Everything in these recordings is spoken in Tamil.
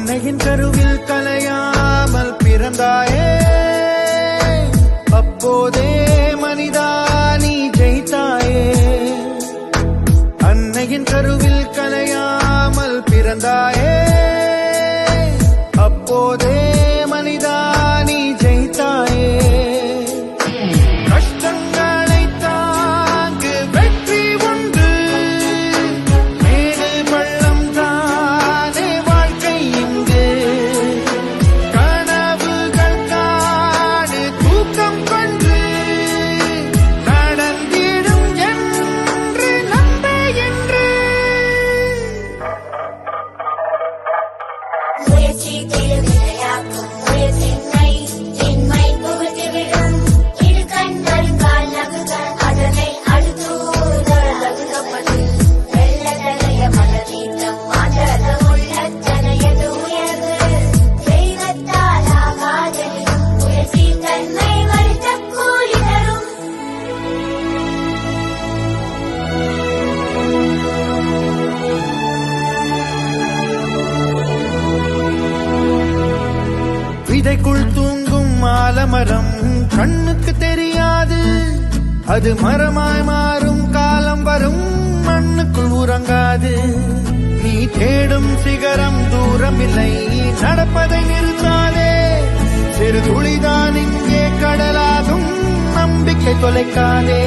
அன்னையின் கருவில் கலையாமல் பிறந்தாயே, அப்போதே மனிதா நீ ஜெயித்தாயே. அன்னையின் கருவில் கலையாமல் பிறந்தாயே, அப்போதே மனிதா நீ ஜெயித்தாயே. கஷ்டங்களை தாங்கு வெற்றி உண்டு, மேடு பள்ளம் தானே வாழ்க்கை இங்கு. கனவுகள் காடு தூக்கம் கொண்டு நடந்திடும் என்று நம்பே என்று. முயற்சி திருவிளையாக்கும் முயற்சியின்மை இன்மை புகுத்திவிடும். இரு கண்களுக்கால் நகுகள் அதனை அடுத்தூதழுகப்பட்டு வெள்ளதலைய மனதீட்டம் மாண்டத உள்ளத்தனையது உயர்வு. தெய்வத்தால் ஆகாதெனினும் முயற்சி தன்மை வருத்த கூலி தரும். விதைக்குள் தூங்கும் ஆலமரம் கண்ணுக்கு தெரியாது, அது மரமாய் மாறும் காலம் வரும் மண்ணுக்குள் உறங்காது. நீ தேடும் சிகரம் தூரமில்லை, நடப்பதை நிறுத்தாதே. சிறு துளிதான் இங்கே கடலாகும், நம்பிக்கை தொலைக்காதே.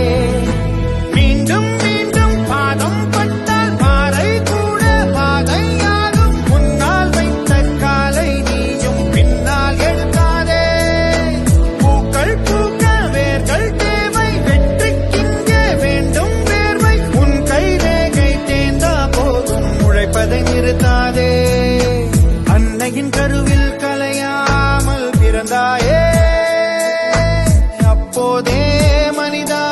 மீண்டும் மீண்டும் பாதம் பட்டால் பாறை கூட பாதையாகும். முன்னால் வைத்த காலை நீயும் பின்னால் எடுக்காதே. பூக்கள் பூக்க வேர்கள் தேவை, வெற்றிக்கிங்கே வேண்டும் வேர்வை. உன் கை ரேகை தேர்ந்தா போதும், உழைப்பதை நிறுத்தாதே. அன்னையின் கருவில் கலையாமல் பிறந்தாயே, அப்போதே மனிதா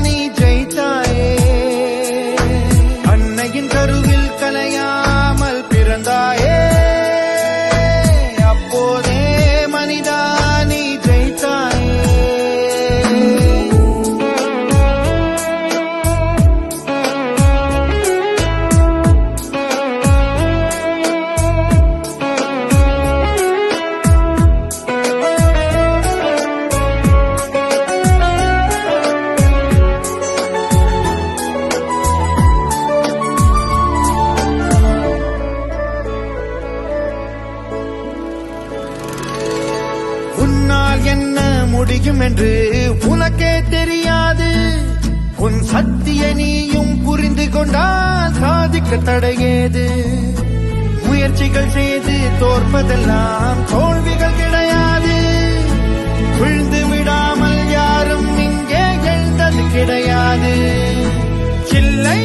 நீ ஜெயித்தாயே. அன்னையின் கருவில் கலையாமல் பிறந்தாயே, அப்போதே மனிதா நீ ஜெயித்தாயே. உன்னால் என்ன முடியும் என்று உனக்கே தெரியாது. உன் சக்தியை நீயும் புரிந்து கொண்டால் சாதிக்க தடையேது. முயற்சிகள் செய்து தோற்பதெல்லாம் தோல்விகள் கிடையாது. விழுந்து விடாமல் யாரும் இங்கே எழுந்தது கிடையாது. சில்லை